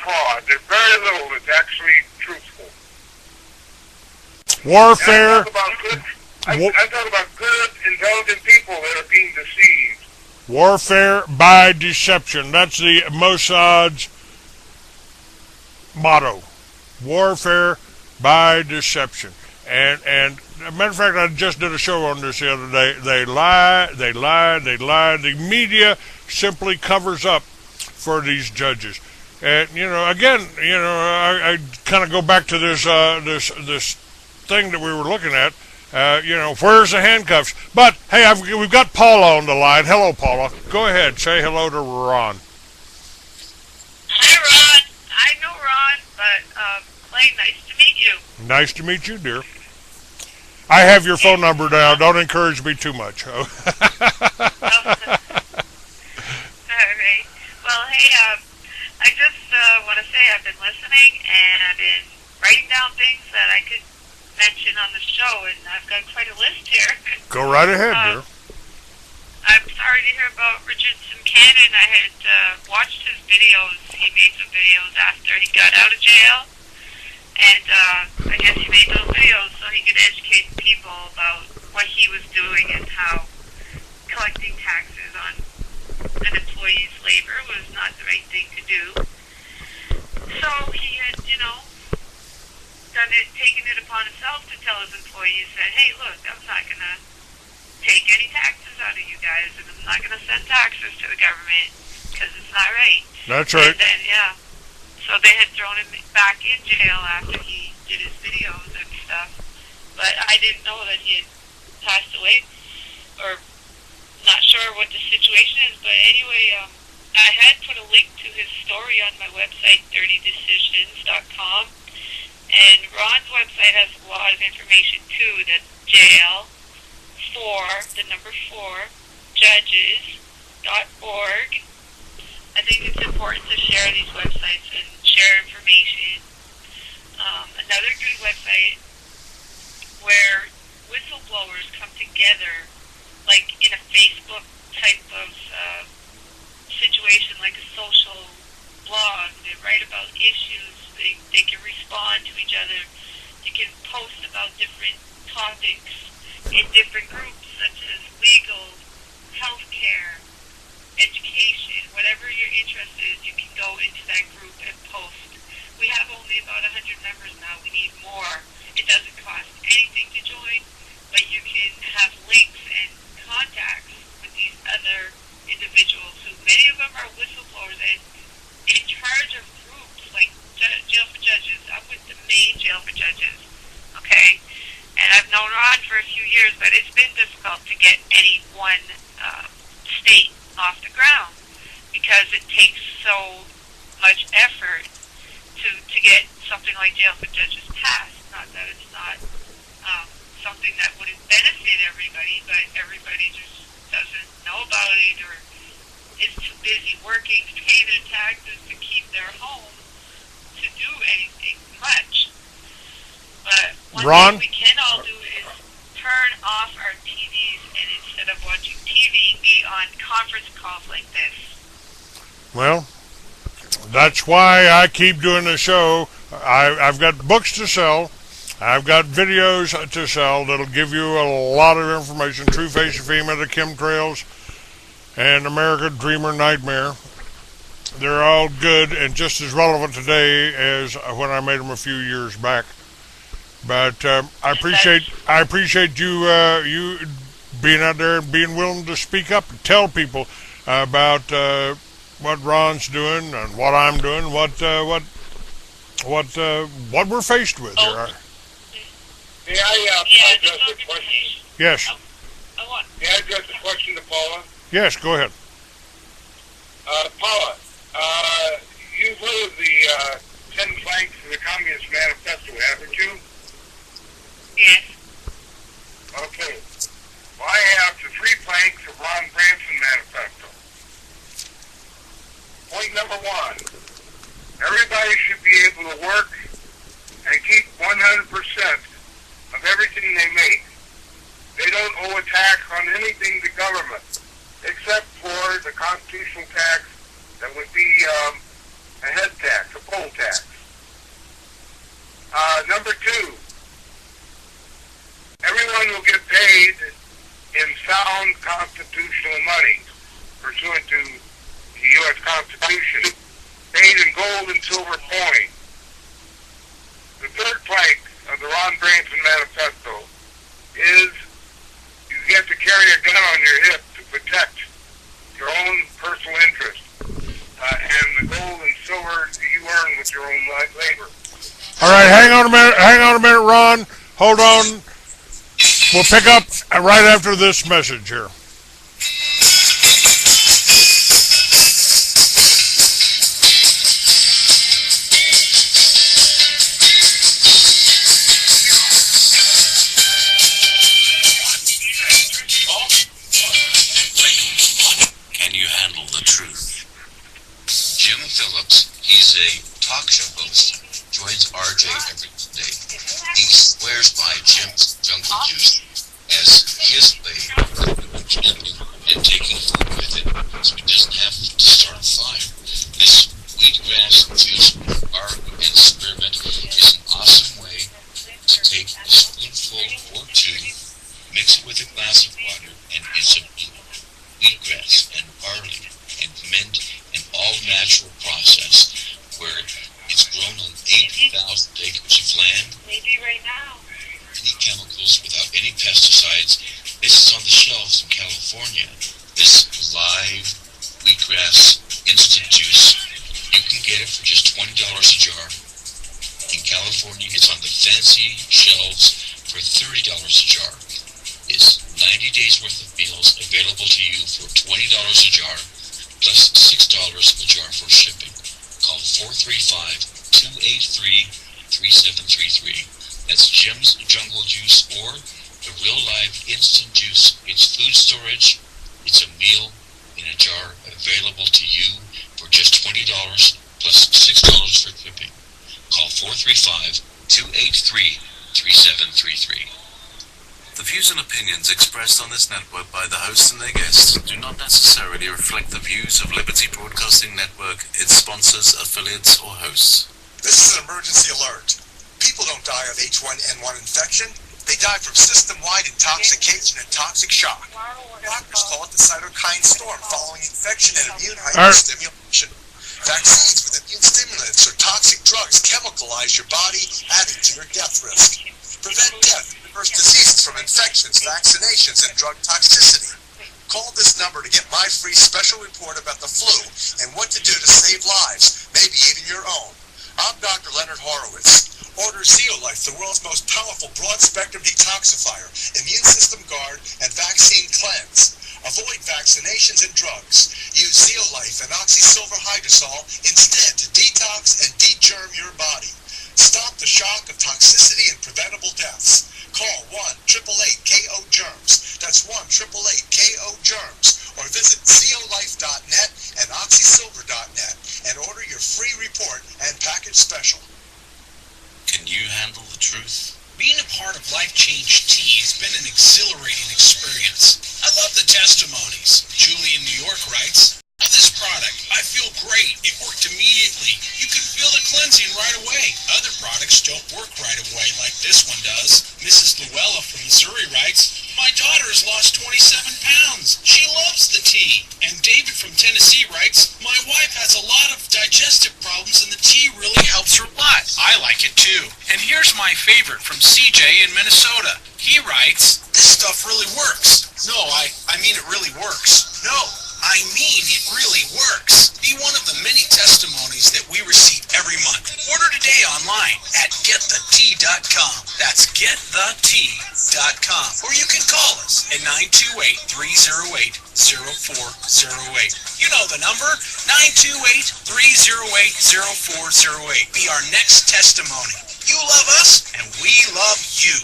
fraud. There's very little that's actually truthful. Warfare. I talk about good, intelligent people that are being deceived. Warfare by deception. That's the Mossad's motto. Warfare by deception. And as a matter of fact, I just did a show on this the other day. They lie. The media simply covers up for these judges. And, again, I kind of go back to this thing that we were looking at. Where's the handcuffs? But, hey, we've got Paula on the line. Hello, Paula. Go ahead. Say hello to Ron. Hi, Ron. I know Ron, but, Clay, nice to meet you. Nice to meet you, dear. I have your phone number now. Don't encourage me too much. All right. Well, hey, I just want to say I've been listening, and I've been writing down things that I could mention on the show, and I've got quite a list here. Go right ahead, dear. I'm sorry to hear about Richardson Cannon. I had watched his videos. He made some videos after he got out of jail. And I guess he made those videos so he could educate people about what he was doing and how collecting taxes on an employee's labor was not the right thing to do. So he had, taken it upon himself to tell his employees that, hey, look, I'm not going to take any taxes out of you guys, and I'm not going to send taxes to the government because it's not right. That's right. And then, so they had thrown him back in jail after he did his videos and stuff. But I didn't know that he had passed away, or not sure what the situation is. But anyway, I had put a link to his story on my website, dirtydecisions.com. And Ron's website has a lot of information too. That's jail 4, the number 4, judges.org. I think it's important to share these websites and share information. Another good website where whistleblowers come together, like in a Facebook type of situation, like a social blog. They write about issues. They can respond to each other. They can post about different topics in different groups, such as legal, healthcare, education, whatever you're interested in, you can go into that group and post. We have only about 100 members now. We need more. It doesn't cost anything to join, but you can have links and contacts with these other individuals who, many of them are whistleblowers and in charge of groups like Jail for Judges. I'm with the main Jail for Judges, okay? And I've known Ron for a few years, but it's been difficult to get any one state off the ground because it takes so much effort to get something like Jail for Judges passed. Not that it's not something that wouldn't benefit everybody, but everybody just doesn't know about it or is too busy working to pay their taxes to keep their home to do anything much. But one thing we can all do is turn off our TVs and instead of watching TV, be on conference calls like this. Well, that's why I keep doing the show. I've got books to sell. I've got videos to sell that'll give you a lot of information. True Face of Female, the Chemtrails, and America Dreamer Nightmare. They're all good and just as relevant today as when I made them a few years back. But I appreciate you you being out there and being willing to speak up and tell people about what Ron's doing and what I'm doing, what we're faced with here. May I address a question? Yes. May I address a question to Paula? Yes, go ahead. Paula, you've heard of the 10 planks of the Communist Manifesto, haven't you? Yes. Okay. Well, I have the 3 planks of RonBranson Manifesto. Point number 1, everybody should be able to work and keep 100% of everything they make. They don't owe a tax on anything to government, except for the constitutional tax that would be a head tax, a poll Number two, everyone will get paid in sound constitutional money pursuant to the U.S. Constitution, paid in gold and silver coin. The third plank of the Ron Branson Manifesto is you get to carry a gun on your hip to protect your own personal interest and the gold and silver that you earn with your own labor. All right, hang on a minute, Ron. Hold on. We'll pick up right after this message here. Can you handle the truth? Jim Phillips, he's a talk show host, joins RJ every day. He swears by Jim's Jungle Juice as his way and taking food with it so he doesn't have to start a fire. This wheatgrass juice and spearmint is an awesome way to take a spoonful or two, mix it with a glass of water, and it's a wheatgrass and barley and mint and all natural process where it's grown on 8,000 acres of land. Maybe right now. Any chemicals without any pesticides. This is on the shelves in California. This live wheatgrass instant juice, you can get it for just $20 a jar. In California, it's on the fancy shelves for $30 a jar. It's 90 days worth of meals available to you for $20 a jar, plus $6 a jar for shipping. Call 435-283-3733. That's Jim's Jungle Juice or the Real Live Instant Juice. It's food storage. It's a meal in a jar available to you for just $20 plus $6 for shipping. Call 435-283-3733. The views and opinions expressed on this network by the hosts and their guests do not necessarily reflect the views of Liberty Broadcasting Network, its sponsors, affiliates, or hosts. This is an emergency alert. People don't die of H1N1 infection. They die from system-wide intoxication and toxic shock. Doctors call it the cytokine storm following infection and immune hyperstimulation. Vaccines with immune stimulants or toxic drugs chemicalize your body, adding to your death risk. Prevent death and reverse diseases from infections, vaccinations, and drug toxicity. Call this number to get my free special report about the flu and what to do to save lives, maybe even your own. I'm Dr. Leonard Horowitz. Order Zeolife, the world's most powerful broad-spectrum detoxifier, immune system guard, and vaccine cleanse. Avoid vaccinations and drugs. Use Zeolife and oxysilver hydrosol instead to detox and degerm your body. Stop the shock of toxicity and preventable deaths. Call 1-888-KO-GERMS. That's 1-888-KO-GERMS. Or visit zeolife.net and oxysilver.net and order your free report and package special. Can you handle the truth? Being a part of Life Change Tea has been an exhilarating experience. I love the testimonies. Julie in New York writes, "With this product, I feel great. It worked immediately. You can feel the cleansing right away. Other products don't work right away like this one does." Mrs. Luella from Missouri writes, "My daughter has lost 27 pounds. She loves the tea." And David from Tennessee writes, "My wife has a lot of digestive problems and the tea really helps her a lot. I like it too." And here's my favorite from CJ in Minnesota. He writes, "This stuff really works." No, I mean it really works. No, I mean it really works. Be one of the many testimonies that we receive every month. Order today online at getthetea.com. That's getthetea.com. Or you can call us at 928-308-0408. You know the number, 928-308-0408. Be our next testimony. You love us, and we love you.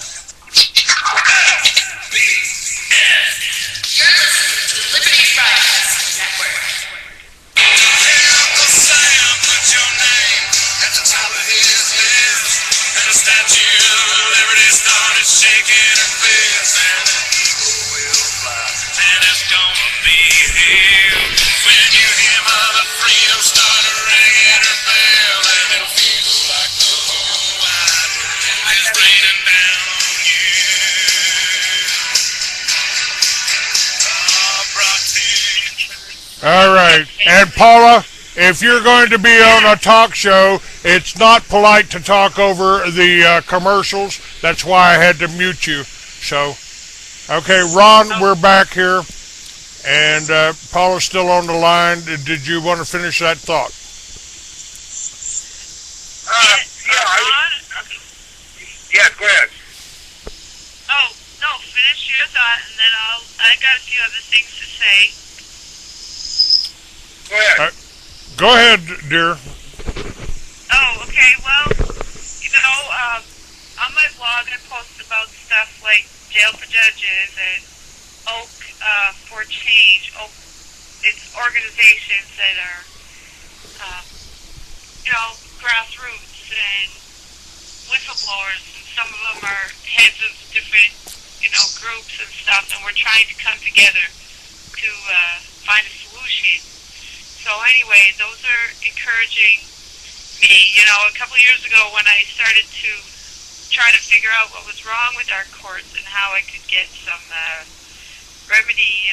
Liberty Broadcasting Network. Uncle Sam put your name at the top of his list, and the Statue of Liberty started shaking her fist, and an eagle will fly, and it's gonna be here when you hear Mother Freedom start ringing her bell, and it'll feel like the whole wide world. I All right. And Paula, if you're going to be on a talk show, it's not polite to talk over the commercials. That's why I had to mute you. So, okay, Ron, we're back here. And Paula's still on the line. Did you want to finish that thought? Yeah, go ahead. Oh, no, finish your thought, and then I got a few other things to say. Go ahead. Go ahead, dear. Oh, okay, well, on my blog I post about stuff like Jail for Judges and Oak for Change. Oak, it's organizations that are, grassroots and whistleblowers, and some of them are heads of different, groups and stuff, and we're trying to come together to find a solution. So anyway, those are encouraging me. A couple of years ago when I started to try to figure out what was wrong with our courts and how I could get some remedy,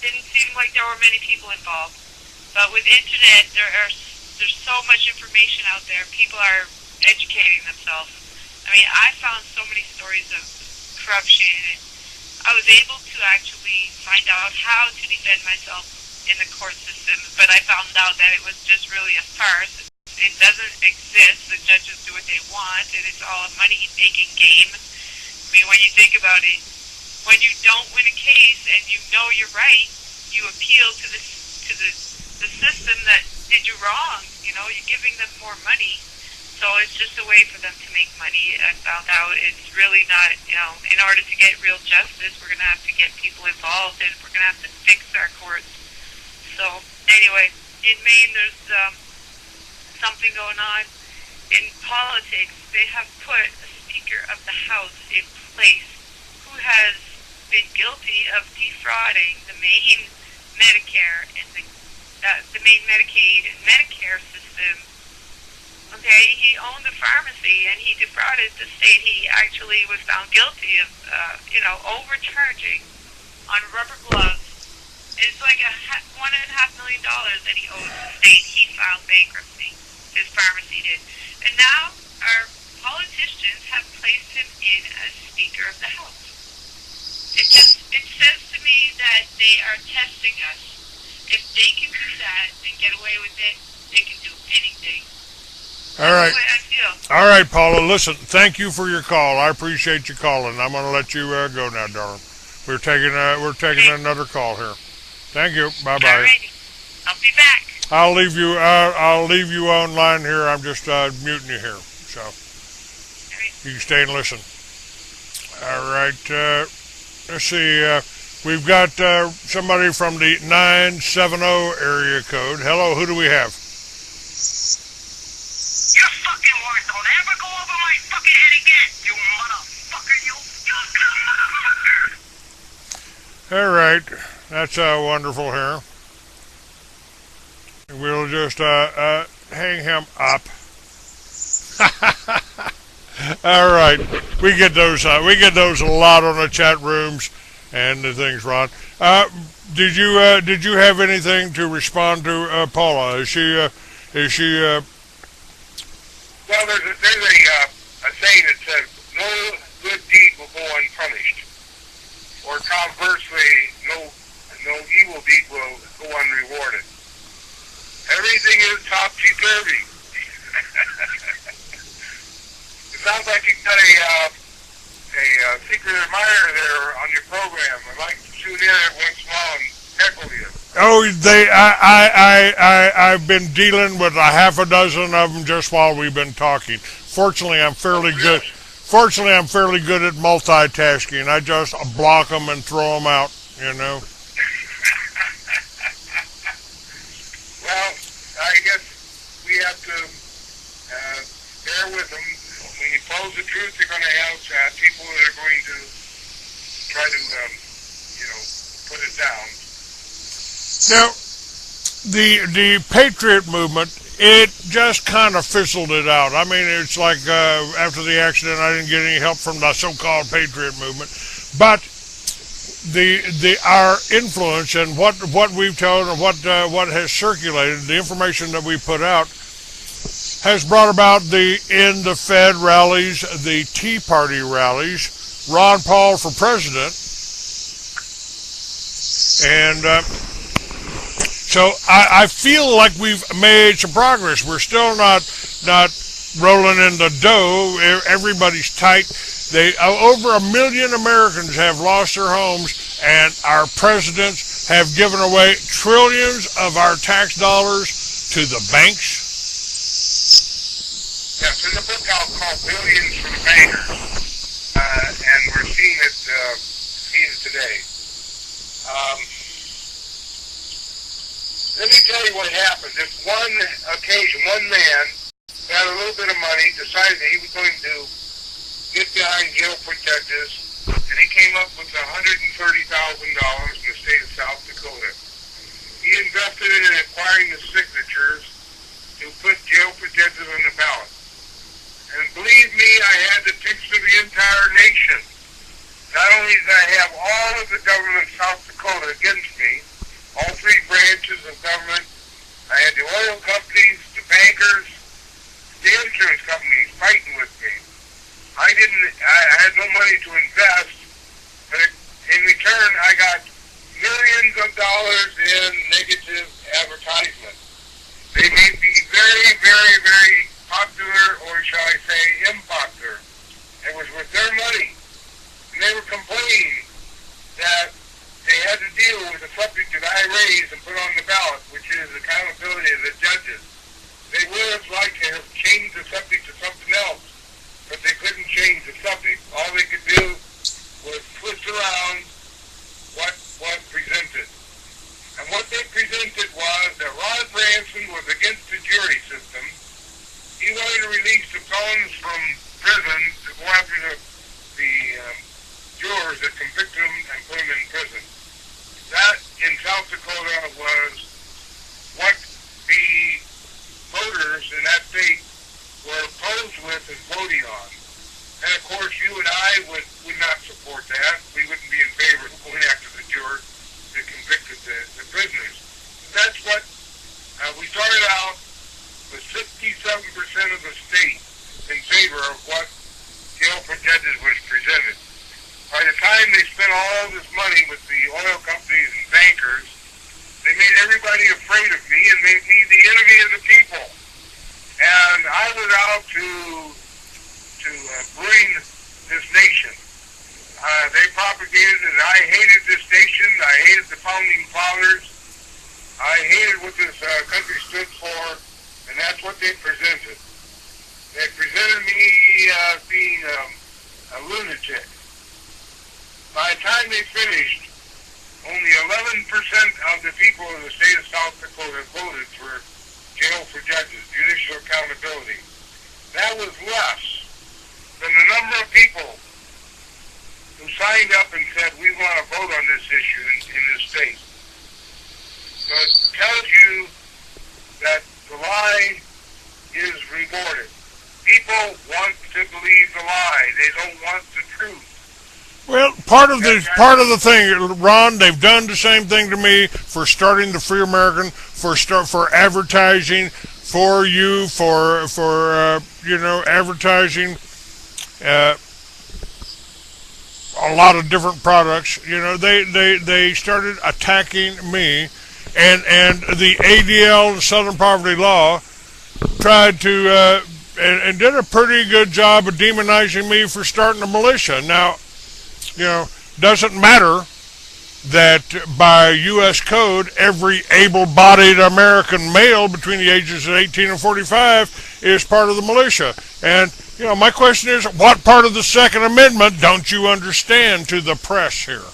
didn't seem like there were many people involved. But with internet, there's so much information out there. People are educating themselves. I mean, I found so many stories of corruption, and I was able to actually find out how to defend myself in the court system, but I found out that it was just really a farce. It doesn't exist. The judges do what they want, and it's all a money-making game. I mean, when you think about it, when you don't win a case and you know you're right, you appeal to the system that did you wrong. You're giving them more money. So it's just a way for them to make money. I found out it's really not, in order to get real justice, we're going to have to get people involved, and we're going to have to fix our courts. So anyway, in Maine, there's something going on in politics. They have put a Speaker of the House in place who has been guilty of defrauding the Maine Medicare and the Maine Medicaid and Medicare system. Okay, he owned a pharmacy and he defrauded the state. He actually was found guilty of, overcharging on rubber gloves. It's like $1.5 million that he owes the state. He filed bankruptcy. His pharmacy did. And now our politicians have placed him in as Speaker of the House. It says to me that they are testing us. If they can do that and get away with it, they can do anything. All right. That's the way I feel. All right, Paula. Listen, thank you for your call. I appreciate you calling. I'm going to let you go now, darling. We're taking another call here. Thank you. Bye bye. Alrighty. I'll be back. I'll leave you online here. I'm just muting you here, so you can stay and listen. All right. Let's see. We've got somebody from the 970 area code. Hello. Who do we have? You fucking words don't ever go over my fucking head again, you motherfucker, All right. That's wonderful here. We'll just hang him up. All right. We get those a lot on the chat rooms and the things, Ron. Did you have anything to respond to Paula? Is she Well, there's a saying that says, no good deed will go unpunished. Or conversely, no evil deed will go unrewarded. Everything is topsy-turvy. It sounds like you've got a secret admirer there on your program. I'd like to tune in every once in a while and heckle you. Oh, I've been dealing with a half a dozen of them just while we've been talking. Fortunately, I'm fairly good. Fortunately, I'm fairly good at multitasking. I just block them and throw them out, Well, I guess we have to bear with them. When you pose the truth, you're going to have people that are going to try to, put it down. Now, the Patriot movement, it just kind of fizzled it out. I mean, it's like after the accident, I didn't get any help from the so-called Patriot movement. But our influence and what we've told and what has circulated, the information that we put out, has brought about the End the Fed rallies, the Tea Party rallies, Ron Paul for president, and so I feel like we've made some progress. We're still not rolling in the dough. Everybody's tight. Over 1 million Americans have lost their homes, and our presidents have given away trillions of our tax dollars to the banks. Yeah, there's a book out called Billions for the Bankers, and we're seeing it today. Let me tell you what happened. This one occasion, one man had a little bit of money, decided that he was going to get behind jail protectors, and he came up with $130,000 in the state of South Dakota. He invested it in acquiring the signatures to put jail protectors on the ballot. And believe me, I had to picture the entire nation. Not only did I have all of the government of South Dakota against me, all three branches of government, I had the oil companies, the bankers, the insurance companies fighting with me. I had no money to invest, but in return I got millions of dollars in negative advertisement. They made me very, very, very popular, or shall I say unpopular. It was with their money. And they were complaining that they had to deal with the subject that I raised and put on the ballot, which is accountability of the judges. They would have liked to have changed the subject to something else, but they couldn't change the subject. All they could do was twist around what was presented. And what they presented was that RonBranson was against the jury system. He wanted to release the felons from prison to go after the jurors that convicted them and put them in prison. That, in South Dakota, was what the voters in that state were opposed with and voting on. And of course, you and I would not support that. We wouldn't be in favor of going after the jurors that convicted the prisoners. That's what we started out with 67% of the state in favor of what jail for judges was presented. By the time they spent all this money with the oil companies and bankers, they made everybody afraid of me and made me the enemy of the people. And I was out to ruin this nation. They propagated that I hated this nation, I hated the founding fathers, I hated what this country stood for, and that's what they presented. They presented me as being a lunatic. By the time they finished, only 11% of the people in the state of South Dakota voted for jail for judges, judicial accountability. That was less than the number of people who signed up and said, we want to vote on this issue in this state. So it tells you that the lie is rewarded. People want to believe the lie. They don't want the truth. Well, part of the thing, Ron, they've done the same thing to me for starting the Free American, for advertising, for you, for advertising a lot of different products. You know, they started attacking me, and the ADL, the Southern Poverty Law, tried to and did a pretty good job of demonizing me for starting a militia. Now, you know, doesn't matter that by U.S. code, every able-bodied American male between the ages of 18 and 45 is part of the militia. And, you know, my question is, what part of the Second Amendment don't you understand to the press here?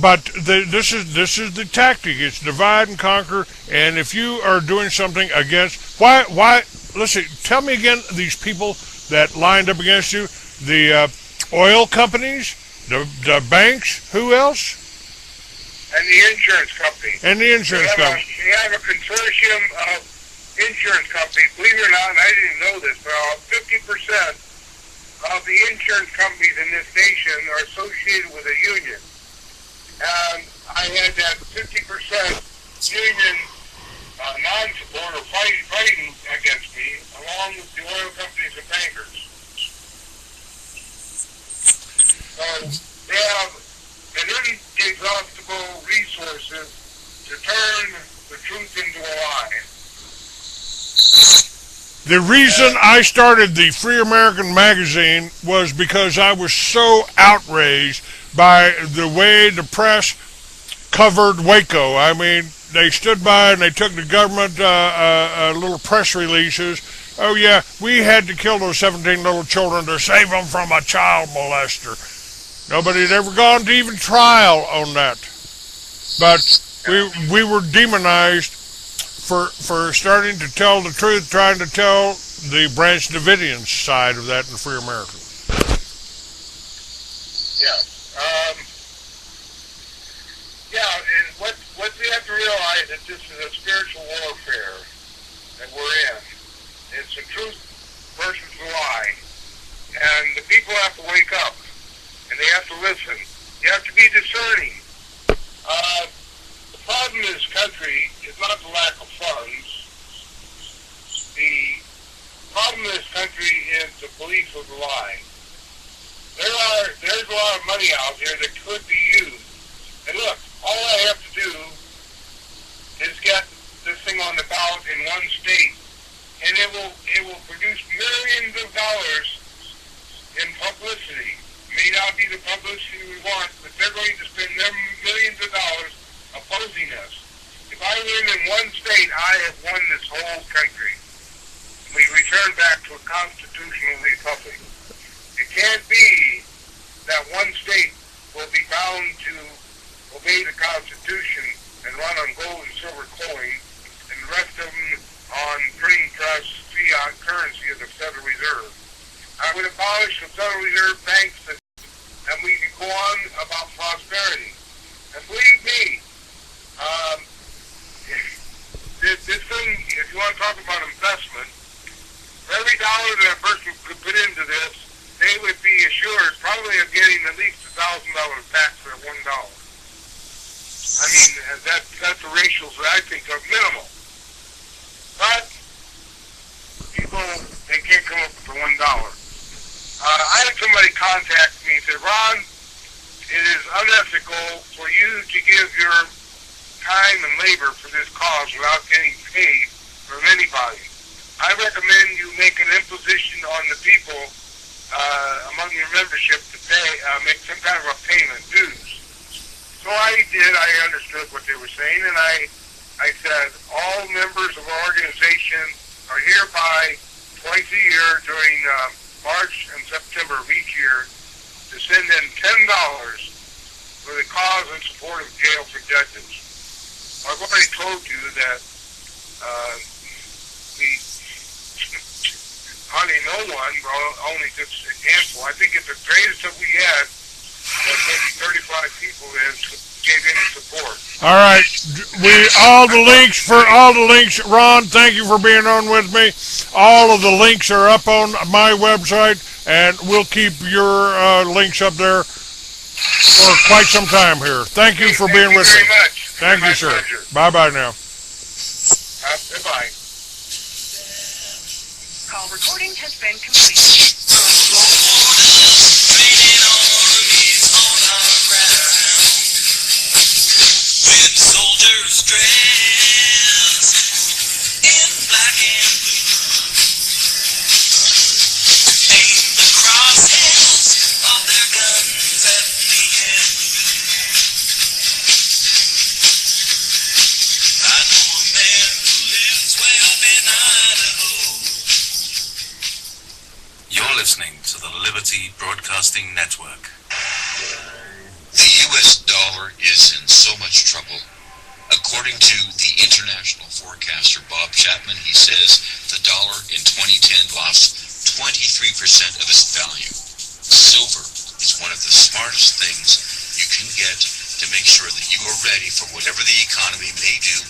But this is the tactic. It's divide and conquer. And if you are doing something against, why? Listen, tell me again. These people that lined up against you, the oil companies, the banks, who else? And the insurance company. And the insurance company. We have a consortium of insurance companies. Believe it or not, and I didn't know this, but 50% of of the insurance companies in this nation are associated with a union. And I had that 50% union non-support or fighting against me, along with the oil companies and bankers. So they have an inexhaustible resources to turn the truth into a lie. The reason I started the Free American magazine was because I was so outraged by the way the press covered Waco. I mean, they stood by and they took the government little press releases. Oh, yeah, we had to kill those 17 little children to save them from a child molester. Nobody had ever gone to even trial on that. But we were demonized for starting to tell the truth, trying to tell the Branch Davidian side of that in Free America. And what we have to realize is this is a spiritual warfare that we're in. It's the truth versus the lie. And the people have to wake up, and they have to listen. You have to be discerning. The problem in this country is not the lack of funds. The problem in this country is the belief of the lie. There's a lot of money out there that could be used. And look, all I have to do is get this thing on the ballot in one state, and it will produce millions of dollars in publicity. It may not be the publicity we want, but they're going to spend their millions of dollars opposing us. If I win in one state, I have won this whole country. We return back to a constitutional republic. It can't be that one state will be bound to obey the Constitution and run on gold and silver coin, and the rest of them on printing press fiat currency of the Federal Reserve. I would abolish the Federal Reserve banks, and we could go on about prosperity. And believe me, this thing, if you want to talk about investment, for every dollar that a person could put into this, they would be assured probably of getting at least $1,000 back for that $1. I mean, that's the ratios that I think are minimal. But people, they can't come up with the $1. I had somebody contact me and said, Ron, it is unethical for you to give your time and labor for this cause without getting paid from anybody. I recommend you make an imposition on the people among your membership to pay, make some kind of a payment, dues. So I did. I understood what they were saying, and I said all members of our organization are hereby twice a year during March and September of each year to send in $10 for the cause and support of jail for judges. I've already told you that no one, only just a handful. I think it's the greatest that we had, that maybe 35 people gave any support. All right, all the links, Ron, thank you for being on with me. All of the links are up on my website, and we'll keep your links up there for quite some time here. Thank you for being with me. Thank you, sir. Bye-bye now. Goodbye. Call recording has been completed. With soldiers dressed in black and blue, aim the crosshairs of their guns at me and you. I know a man who lives way up in Idaho. You're listening to the Liberty Broadcasting Network. The U.S. dollar is in so much trouble. According to the international forecaster Bob Chapman, he says the dollar in 2010 lost 23% of its value. Silver is one of the smartest things you can get to make sure that you are ready for whatever the economy may do